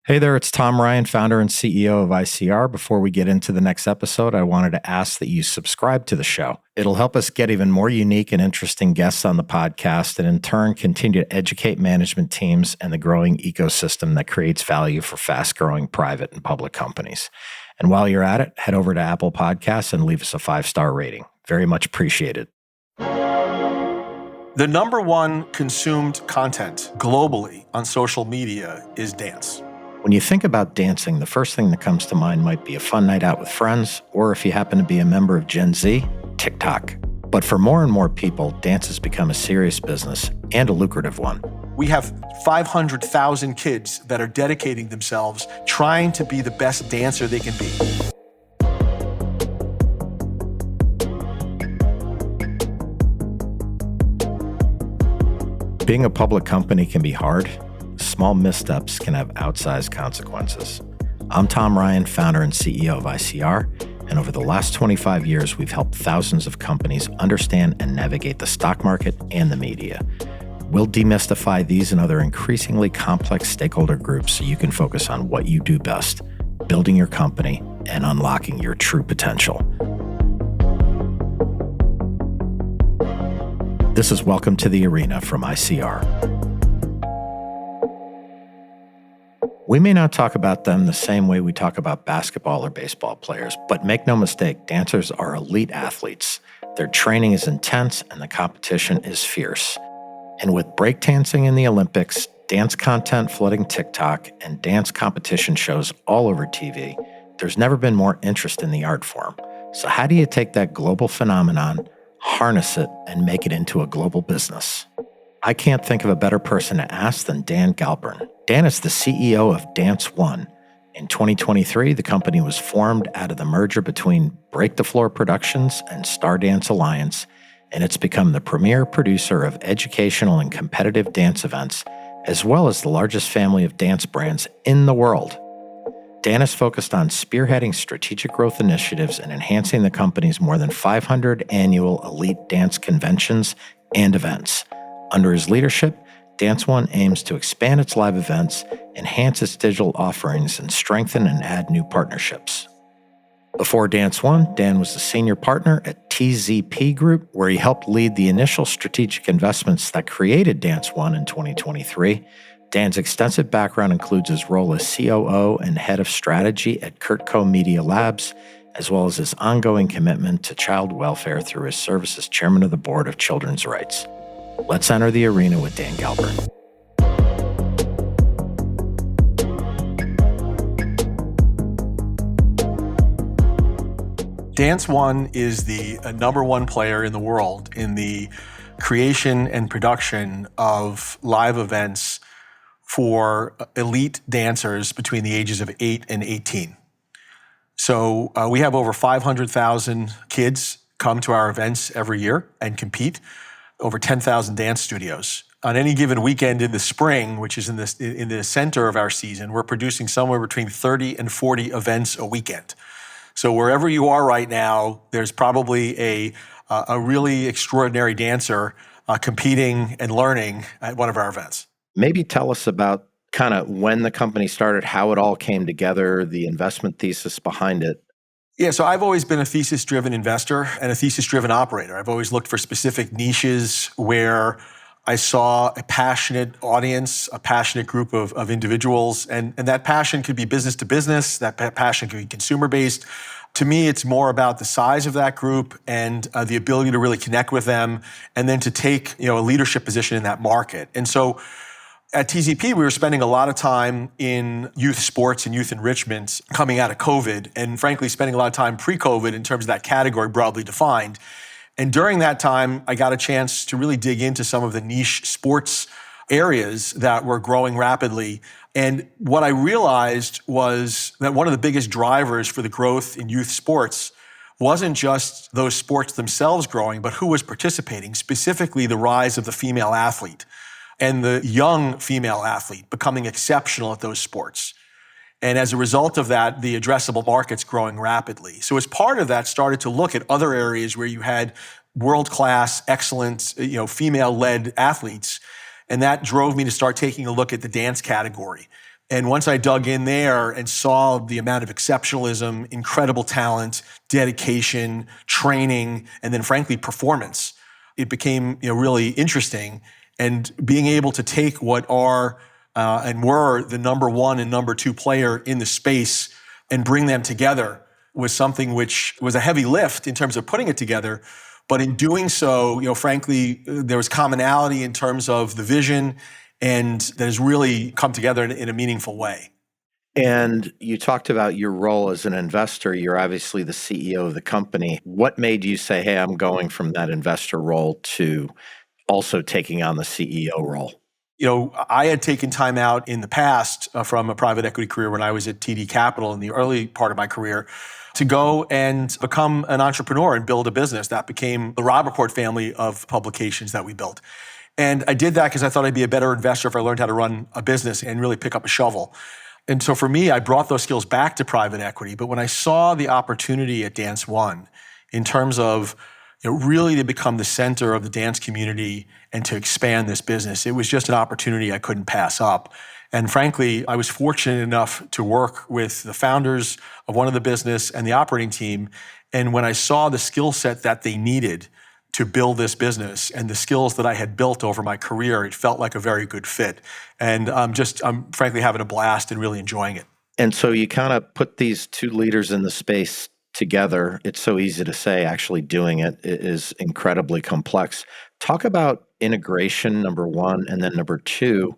Hey there, it's Tom Ryan, founder and CEO of ICR. Before we get into the next episode, I wanted to ask that you subscribe to the show. It'll help us get even more unique and interesting guests on the podcast and in turn continue to educate management teams and the growing ecosystem that creates value for fast-growing private and public companies. And while you're at it, head over to Apple Podcasts and leave us a 5-star rating. Very much appreciated. The number one consumed content globally on social media is dance. When you think about dancing, the first thing that comes to mind might be a fun night out with friends, or if you happen to be a member of Gen Z, TikTok. But for more and more people, dance has become a serious business and a lucrative one. We have 500,000 kids that are dedicating themselves trying to be the best dancer they can be. Being a public company can be hard. Small missteps can have outsized consequences. I'm Tom Ryan, founder and CEO of ICR, and over the last 25 years, we've helped thousands of companies understand and navigate the stock market and the media. We'll demystify these and other increasingly complex stakeholder groups so you can focus on what you do best, building your company and unlocking your true potential. This is Welcome to the Arena from ICR. We may not talk about them the same way we talk about basketball or baseball players, but make no mistake, dancers are elite athletes. Their training is intense and the competition is fierce. And with breakdancing in the Olympics, dance content flooding TikTok, and dance competition shows all over TV, there's never been more interest in the art form. So how do you take that global phenomenon, harness it, and make it into a global business? I can't think of a better person to ask than Dan Galpern. Dan is the CEO of DanceOne. In 2023, the company was formed out of the merger between Break the Floor Productions and Stardance Alliance, and it's become the premier producer of educational and competitive dance events, as well as the largest family of dance brands in the world. Dan is focused on spearheading strategic growth initiatives and enhancing the company's more than 500 annual elite dance conventions and events. Under his leadership, DanceOne aims to expand its live events, enhance its digital offerings, and strengthen and add new partnerships. Before DanceOne, Dan was a senior partner at TZP Group, where he helped lead the initial strategic investments that created DanceOne in 2023. Dan's extensive background includes his role as COO and head of strategy at Kurtco Media Labs, as well as his ongoing commitment to child welfare through his service as chairman of the board of Children's Rights. Let's enter the arena with Dan Galpern. DanceOne is the number one player in the world in the creation and production of live events for elite dancers between the ages of 8 and 18. So we have over 500,000 kids come to our events every year and compete. Over 10,000 dance studios. On any given weekend in the spring, which is in the center of our season, we're producing somewhere between 30 and 40 events a weekend. So wherever you are right now, there's probably a really extraordinary dancer competing and learning at one of our events. Maybe tell us about kind of when the company started, how it all came together, the investment thesis behind it. Yeah, so I've always been a thesis-driven investor and a thesis-driven operator. I've always looked for specific niches where I saw a passionate audience, a passionate group of individuals, and that passion could be business to business, that passion could be consumer-based. To me, it's more about the size of that group and the ability to really connect with them, and then to take a leadership position in that market. And so at TZP, we were spending a lot of time in youth sports and youth enrichment coming out of COVID, and frankly, spending a lot of time pre-COVID in terms of that category broadly defined. And during that time, I got a chance to really dig into some of the niche sports areas that were growing rapidly. And what I realized was that one of the biggest drivers for the growth in youth sports wasn't just those sports themselves growing, but who was participating, specifically the rise of the female athlete and the young female athlete becoming exceptional at those sports. And as a result of that, the addressable market's growing rapidly. So as part of that, started to look at other areas where you had world-class, excellent, female-led athletes. And that drove me to start taking a look at the dance category. And once I dug in there and saw the amount of exceptionalism, incredible talent, dedication, training, and then frankly, performance, it became really interesting. And being able to take what are and were the number one and number two player in the space and bring them together was something which was a heavy lift in terms of putting it together. But in doing so, frankly, there was commonality in terms of the vision, and that has really come together in a meaningful way. And you talked about your role as an investor. You're obviously the CEO of the company. What made you say, hey, I'm going from that investor role to also taking on the CEO role? I had taken time out in the past from a private equity career when I was at TD Capital in the early part of my career to go and become an entrepreneur and build a business. That became the Rob Report family of publications that we built. And I did that because I thought I'd be a better investor if I learned how to run a business and really pick up a shovel. And so for me, I brought those skills back to private equity. But when I saw the opportunity at DanceOne in terms of really to become the center of the dance community and to expand this business, it was just an opportunity I couldn't pass up. And frankly, I was fortunate enough to work with the founders of one of the business and the operating team. And when I saw the skill set that they needed to build this business and the skills that I had built over my career, it felt like a very good fit. And I'm frankly having a blast and really enjoying it. And so you kind of put these two leaders in the space together. It's so easy to say, actually doing it is incredibly complex. Talk about integration, number one, and then number two,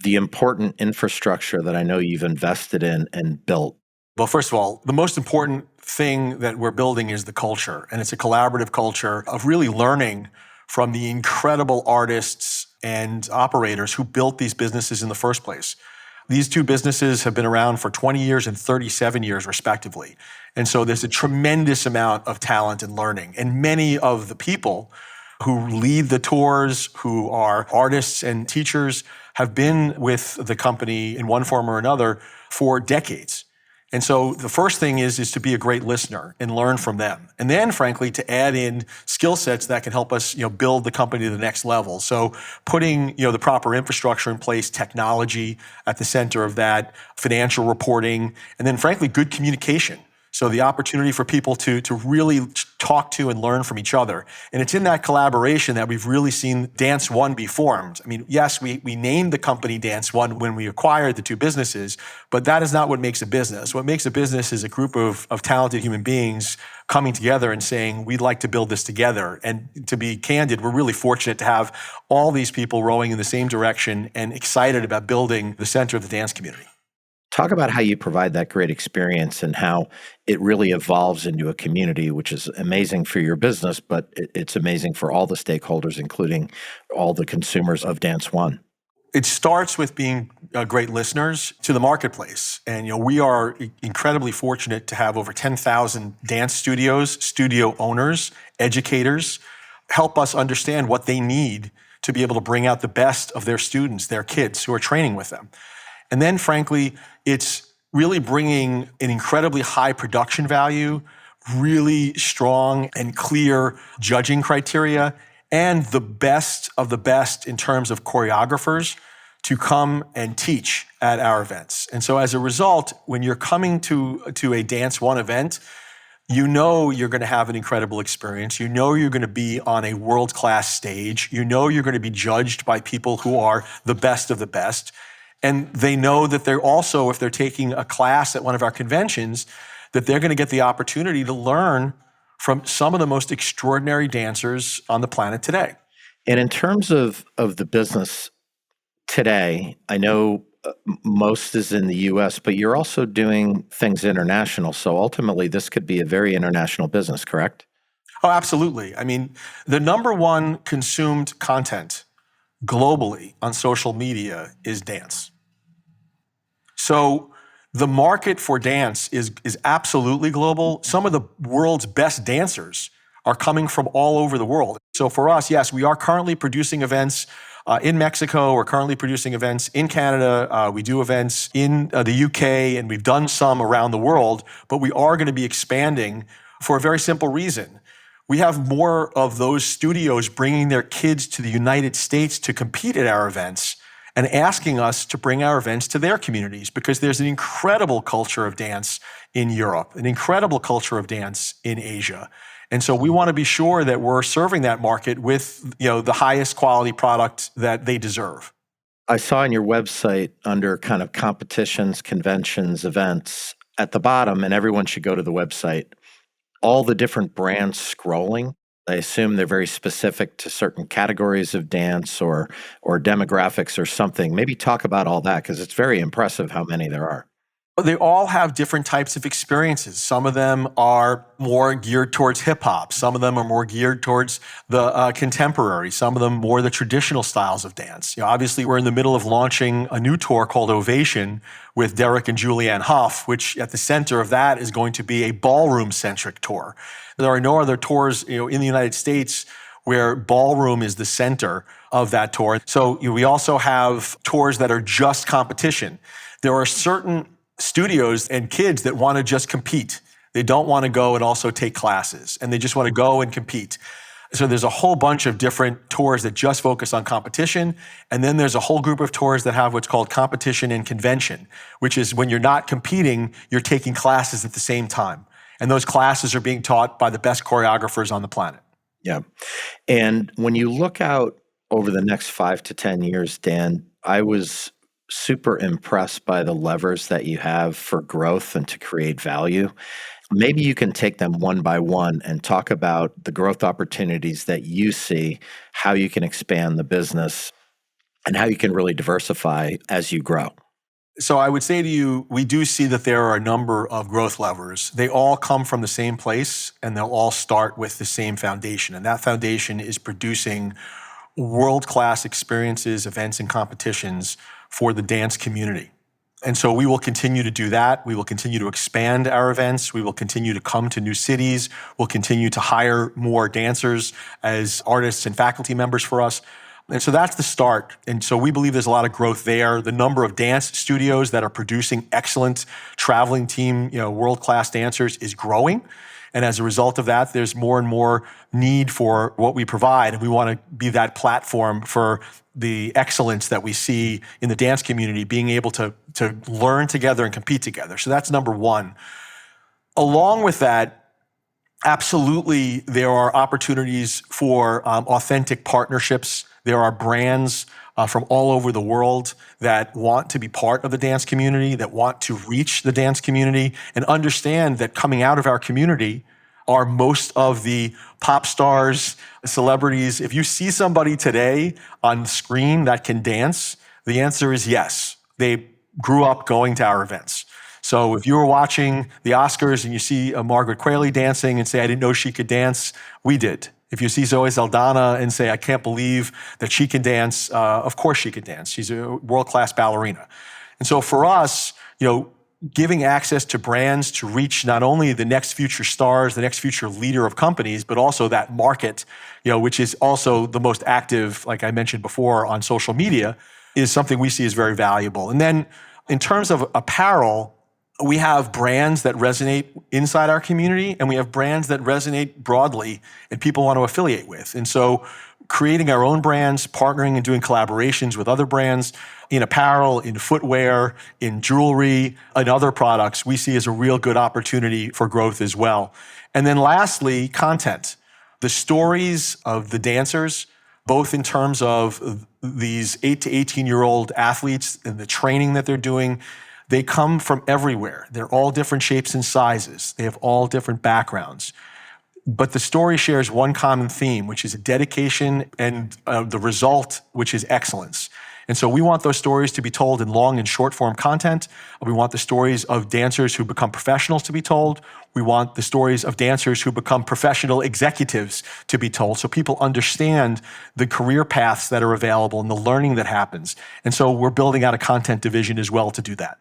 the important infrastructure that I know you've invested in and built. Well, first of all, the most important thing that we're building is the culture. And it's a collaborative culture of really learning from the incredible artists and operators who built these businesses in the first place. These two businesses have been around for 20 years and 37 years, respectively. And so there's a tremendous amount of talent and learning. And many of the people who lead the tours, who are artists and teachers, have been with the company in one form or another for decades. And so the first thing is to be a great listener and learn from them. And then, frankly, to add in skill sets that can help us, build the company to the next level. So putting, the proper infrastructure in place, technology at the center of that, financial reporting, and then, frankly, good communication. So the opportunity for people to really talk to and learn from each other. And it's in that collaboration that we've really seen DanceOne be formed. I mean, yes, we named the company DanceOne when we acquired the two businesses, but that is not what makes a business. What makes a business is a group of talented human beings coming together and saying, we'd like to build this together. And to be candid, we're really fortunate to have all these people rowing in the same direction and excited about building the center of the dance community. Talk about how you provide that great experience and how it really evolves into a community, which is amazing for your business, but it's amazing for all the stakeholders, including all the consumers of DanceOne. It starts with being great listeners to the marketplace. And we are incredibly fortunate to have over 10,000 dance studios, studio owners, educators, help us understand what they need to be able to bring out the best of their students, their kids who are training with them. And then, frankly, it's really bringing an incredibly high production value, really strong and clear judging criteria, and the best of the best in terms of choreographers to come and teach at our events. And so as a result, when you're coming to a DanceOne event, you're going to have an incredible experience. You're going to be on a world-class stage. You're going to be judged by people who are the best of the best. And they know that they're also, if they're taking a class at one of our conventions, that they're going to get the opportunity to learn from some of the most extraordinary dancers on the planet today. And in terms of the business today, I know most is in the US, but you're also doing things international. So ultimately, this could be a very international business, correct? Oh, absolutely. I mean, the number one consumed content globally on social media is dance. So the market for dance is absolutely global. Some of the world's best dancers are coming from all over the world. So for us, yes, we are currently producing events in Mexico. We're currently producing events in Canada. We do events in the UK, and we've done some around the world, but we are going to be expanding for a very simple reason. We have more of those studios bringing their kids to the United States to compete at our events. and asking us to bring our events to their communities, because there's an incredible culture of dance in Europe, an incredible culture of dance in Asia. And so we want to be sure that we're serving that market with, the highest quality product that they deserve. I saw on your website under kind of competitions, conventions, events at the bottom, and everyone should go to the website, all the different brands scrolling. I assume they're very specific to certain categories of dance or demographics or something. Maybe talk about all that, because it's very impressive how many there are. They all have different types of experiences. Some of them are more geared towards hip hop. Some of them are more geared towards the contemporary. Some of them more the traditional styles of dance. Obviously, we're in the middle of launching a new tour called Ovation with Derek and Julianne Hough, which at the center of that is going to be a ballroom-centric tour. There are no other tours, in the United States where ballroom is the center of that tour. So we also have tours that are just competition. There are certain studios and kids that want to just compete. They don't want to go and also take classes, and they just want to go and compete. So there's a whole bunch of different tours that just focus on competition. And then there's a whole group of tours that have what's called competition and convention, which is when you're not competing, you're taking classes at the same time. And those classes are being taught by the best choreographers on the planet. Yeah. And when you look out over the next 5 to 10 years, Dan, I was super impressed by the levers that you have for growth and to create value. Maybe you can take them one by one and talk about the growth opportunities that you see, how you can expand the business, and how you can really diversify as you grow. So I would say to you, we do see that there are a number of growth levers. They all come from the same place, and they'll all start with the same foundation. And that foundation is producing world-class experiences, events, and competitions for the dance community. And so we will continue to do that. We will continue to expand our events. We will continue to come to new cities. We'll continue to hire more dancers as artists and faculty members for us. And so that's the start. And so we believe there's a lot of growth there. The number of dance studios that are producing excellent traveling team, world-class dancers is growing. And as a result of that, there's more and more need for what we provide. And we want to be that platform for the excellence that we see in the dance community, being able to learn together and compete together. So that's number one. Along with that, absolutely, there are opportunities for authentic partnerships. There are brands from all over the world that want to be part of the dance community, that want to reach the dance community, and understand that coming out of our community are most of the pop stars, celebrities. If you see somebody today on screen that can dance, the answer is yes. They grew up going to our events. So if you were watching the Oscars and you see Margaret Qualley dancing and say, I didn't know she could dance, we did. If you see Zoe Saldana and say, I can't believe that she can dance, of course she can dance. She's a world-class ballerina. And so for us, giving access to brands to reach not only the next future stars, the next future leader of companies, but also that market, which is also the most active, like I mentioned before, on social media, is something we see as very valuable. And then in terms of apparel, we have brands that resonate inside our community, and we have brands that resonate broadly and people want to affiliate with. And so creating our own brands, partnering and doing collaborations with other brands in apparel, in footwear, in jewelry, and other products, we see as a real good opportunity for growth as well. And then lastly, content. The stories of the dancers, both in terms of these 8 to 18-year-old athletes and the training that they're doing, they come from everywhere. They're all different shapes and sizes. They have all different backgrounds. But the story shares one common theme, which is a dedication and the result, which is excellence. And so we want those stories to be told in long and short form content. We want the stories of dancers who become professionals to be told. We want the stories of dancers who become professional executives to be told, so people understand the career paths that are available and the learning that happens. And so we're building out a content division as well to do that.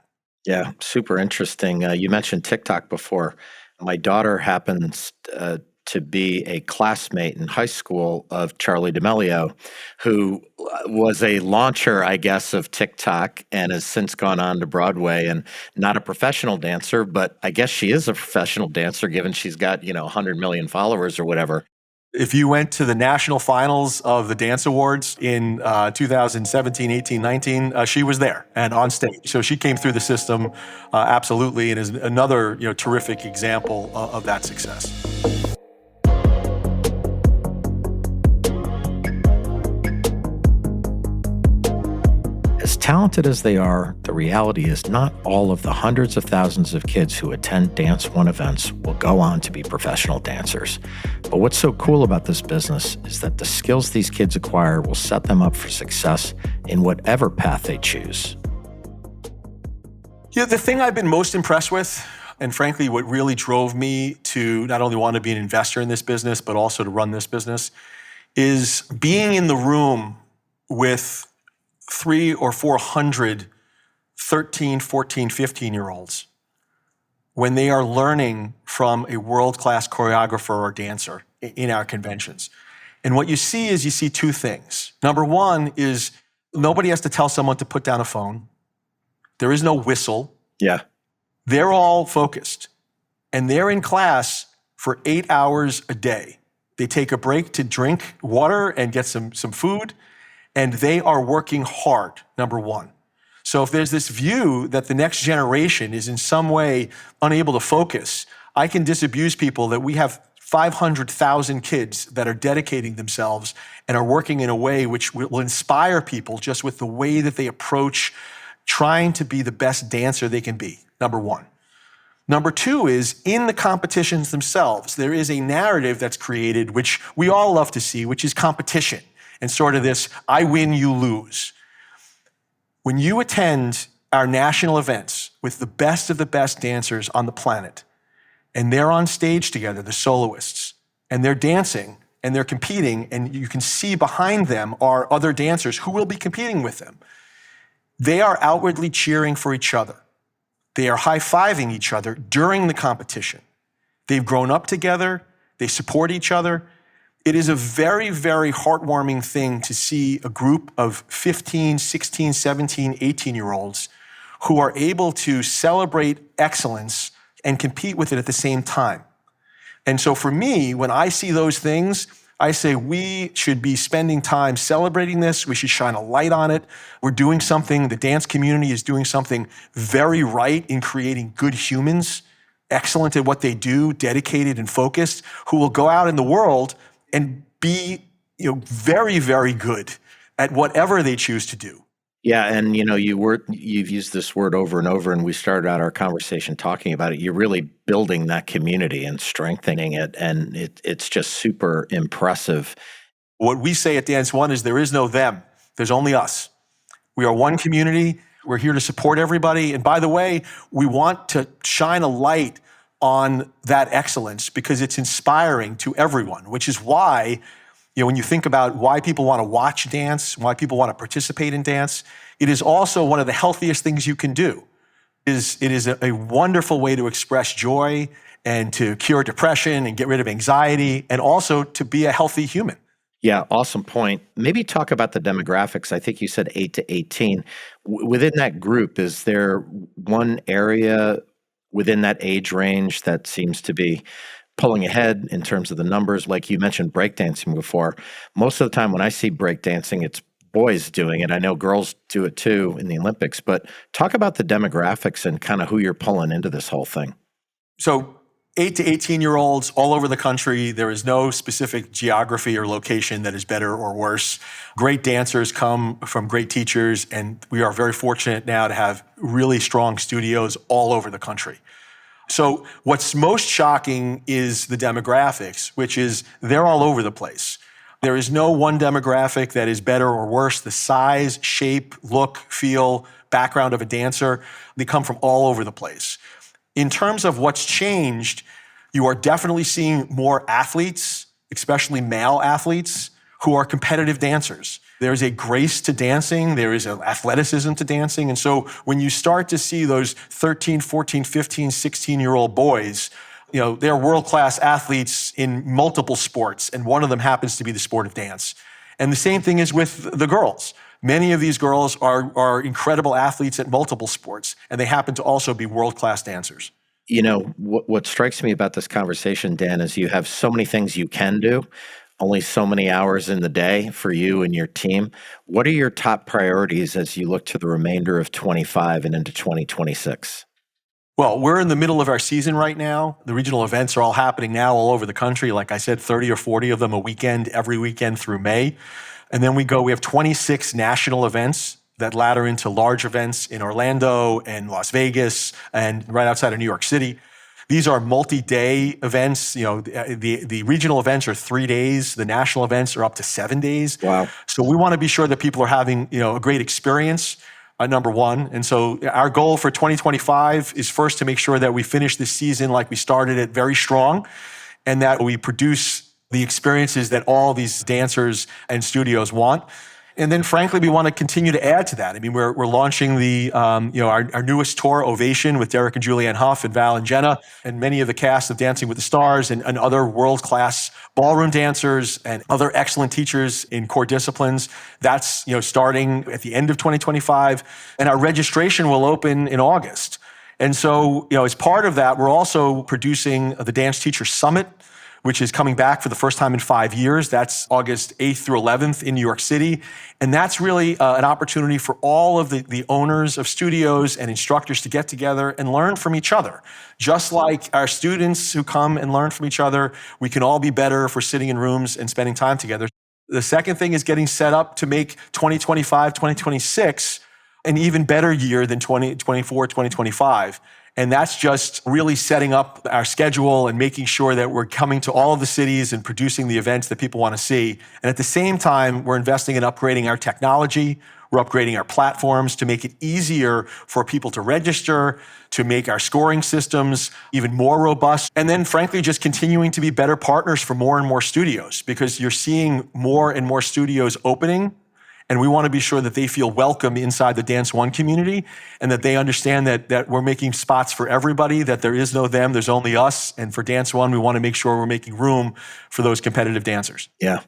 Yeah, super interesting. You mentioned TikTok before. My daughter happens to be a classmate in high school of Charlie D'Amelio, who was a launcher, I guess, of TikTok and has since gone on to Broadway, and not a professional dancer, but I guess she is a professional dancer given she's got, 100 million followers or whatever. If you went to the national finals of the Dance Awards in 2017, 18, 19, she was there and on stage. So she came through the system absolutely, and is another terrific example of that success. As talented as they are, the reality is not all of the hundreds of thousands of kids who attend DanceOne events will go on to be professional dancers. But what's so cool about this business is that the skills these kids acquire will set them up for success in whatever path they choose. The thing I've been most impressed with, and frankly, what really drove me to not only want to be an investor in this business, but also to run this business, is being in the room with 300 or 400 13, 14, 15-year-olds when they are learning from a world-class choreographer or dancer in our conventions. And what you see is two things. Number one is nobody has to tell someone to put down a phone. There is no whistle. Yeah. They're all focused. And they're in class for 8 hours a day. They take a break to drink water and get some food. And they are working hard, number one. So if there's this view that the next generation is in some way unable to focus, I can disabuse people that we have 500,000 kids that are dedicating themselves and are working in a way which will inspire people just with the way that they approach trying to be the best dancer they can be, number one. Number two is in the competitions themselves, there is a narrative that's created, which we all love to see, which is competition. And sort of this, I win, you lose. When you attend our national events with the best of the best dancers on the planet, and they're on stage together, the soloists, and they're dancing, and they're competing, and you can see behind them are other dancers who will be competing with them. They are outwardly cheering for each other. They are high-fiving each other during the competition. They've grown up together. They support each other. It is a very, very heartwarming thing to see a group of 15, 16, 17, 18-year-olds who are able to celebrate excellence and compete with it at the same time. And so for me, when I see those things, I say we should be spending time celebrating this. We should shine a light on it. We're doing something, the dance community is doing something very right in creating good humans, excellent at what they do, dedicated and focused, who will go out in the world and be, very, very good at whatever they choose to do. Yeah, and you've used this word over and over, and we started out our conversation talking about it. You're really building that community and strengthening it, and it's just super impressive. What we say at DanceOne is there is no them. There's only us. We are one community. We're here to support everybody. And by the way, we want to shine a light on that excellence because it's inspiring to everyone, which is why, when you think about why people want to watch dance, why people want to participate in dance, it is also one of the healthiest things you can do. It is a wonderful way to express joy and to cure depression and get rid of anxiety and also to be a healthy human. Yeah, awesome point. Maybe talk about the demographics. I think you said 8 to 18. Within that group, is there one area within that age range that seems to be pulling ahead in terms of the numbers? Like you mentioned breakdancing before. Most of the time when I see breakdancing, it's boys doing it. I know girls do it too in the Olympics, but talk about the demographics and kind of who you're pulling into this whole thing. So 8 to 18-year-olds all over the country. There is no specific geography or location that is better or worse. Great dancers come from great teachers, and we are very fortunate now to have really strong studios all over the country. So what's most shocking is the demographics, which is they're all over the place. There is no one demographic that is better or worse. The size, shape, look, feel, background of a dancer, they come from all over the place. In terms of what's changed, you are definitely seeing more athletes, especially male athletes, who are competitive dancers. There is a grace to dancing. There is an athleticism to dancing. And so when you start to see those 13, 14, 15, 16-year-old boys, they're world-class athletes in multiple sports, and one of them happens to be the sport of dance. And the same thing is with the girls. Many of these girls are incredible athletes at multiple sports, and they happen to also be world-class dancers. What strikes me about this conversation, Dan, is you have so many things you can do, only so many hours in the day for you and your team. What are your top priorities as you look to the remainder of 25 and into 2026? Well, we're in the middle of our season right now. The regional events are all happening now all over the country. Like I said, 30 or 40 of them a weekend, every weekend through May. And then we have 26 national events that ladder into large events in Orlando and Las Vegas and right outside of New York City. These are multi-day events. The regional events are 3 days. The national events are up to 7 days. Wow. So we want to be sure that people are having, a great experience, number one. And so our goal for 2025 is first to make sure that we finish this season like we started it, very strong, and that we produce the experiences that all these dancers and studios want. And then, frankly, we want to continue to add to that. I mean, we're launching our newest tour, Ovation, with Derek and Julianne Hough and Val and Jenna, and many of the cast of Dancing with the Stars and other world-class ballroom dancers and other excellent teachers in core disciplines. That's starting at the end of 2025, and our registration will open in August. And so, as part of that, we're also producing the Dance Teacher Summit, which is coming back for the first time in 5 years. That's August 8th through 11th in New York City. And that's really an opportunity for all of the owners of studios and instructors to get together and learn from each other. Just like our students who come and learn from each other, we can all be better if we're sitting in rooms and spending time together. The second thing is getting set up to make 2025, 2026 an even better year than 2024, 2025. And that's just really setting up our schedule and making sure that we're coming to all of the cities and producing the events that people want to see. And at the same time, we're investing in upgrading our technology. We're upgrading our platforms to make it easier for people to register, to make our scoring systems even more robust. And then, frankly, just continuing to be better partners for more and more studios, because you're seeing more and more studios opening. And we want to be sure that they feel welcome inside the DanceOne community and that they understand that we're making spots for everybody, that there is no them, there's only us. And for DanceOne, we want to make sure we're making room for those competitive dancers. Yeah.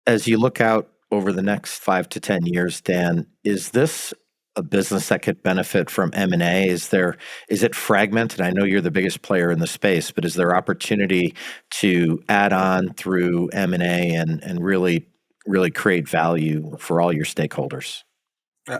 As you look out over the next 5 to 10 years, Dan, is this a business that could benefit from M&A? Is it fragmented? I know you're the biggest player in the space, but is there opportunity to add on through M&A and really create value for all your stakeholders?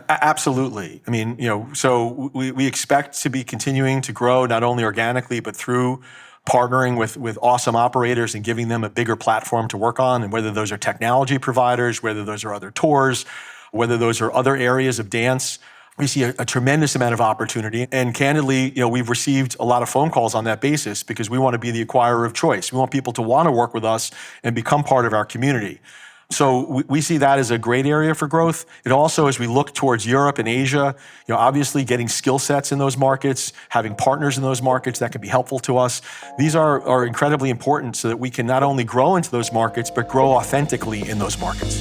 Absolutely. I mean, so we expect to be continuing to grow not only organically, but through partnering with awesome operators and giving them a bigger platform to work on. And whether those are technology providers, whether those are other tours, whether those are other areas of dance, we see a tremendous amount of opportunity. And candidly, we've received a lot of phone calls on that basis because we want to be the acquirer of choice. We want people to want to work with us and become part of our community. So we see that as a great area for growth. It also, as we look towards Europe and Asia, obviously getting skill sets in those markets, having partners in those markets that can be helpful to us. These are incredibly important so that we can not only grow into those markets, but grow authentically in those markets.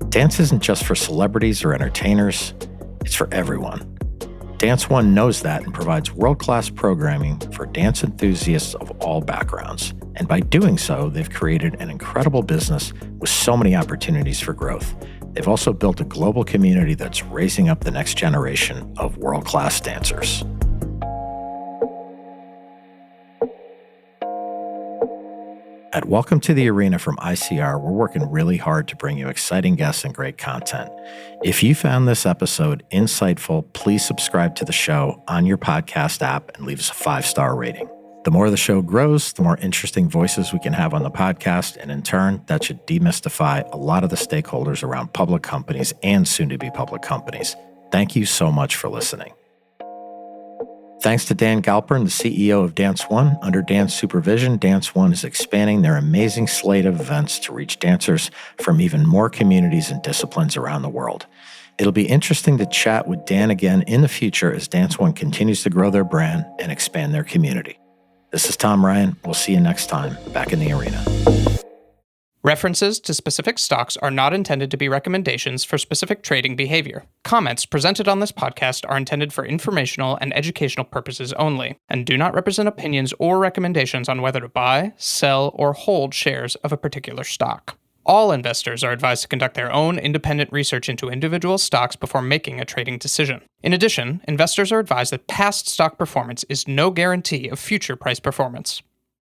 Dance isn't just for celebrities or entertainers, it's for everyone. DanceOne knows that and provides world-class programming for dance enthusiasts of all backgrounds. And by doing so, they've created an incredible business with so many opportunities for growth. They've also built a global community that's raising up the next generation of world-class dancers. At Welcome to the Arena from ICR, we're working really hard to bring you exciting guests and great content. If you found this episode insightful, please subscribe to the show on your podcast app and leave us a 5-star rating. The more the show grows, the more interesting voices we can have on the podcast, and in turn, that should demystify a lot of the stakeholders around public companies and soon-to-be public companies. Thank you so much for listening. Thanks to Dan Galpern, the CEO of DanceOne. Under Dan's supervision, DanceOne is expanding their amazing slate of events to reach dancers from even more communities and disciplines around the world. It'll be interesting to chat with Dan again in the future as DanceOne continues to grow their brand and expand their community. This is Tom Ryan. We'll see you next time back in the arena. References to specific stocks are not intended to be recommendations for specific trading behavior. Comments presented on this podcast are intended for informational and educational purposes only, and do not represent opinions or recommendations on whether to buy, sell, or hold shares of a particular stock. All investors are advised to conduct their own independent research into individual stocks before making a trading decision. In addition, investors are advised that past stock performance is no guarantee of future price performance.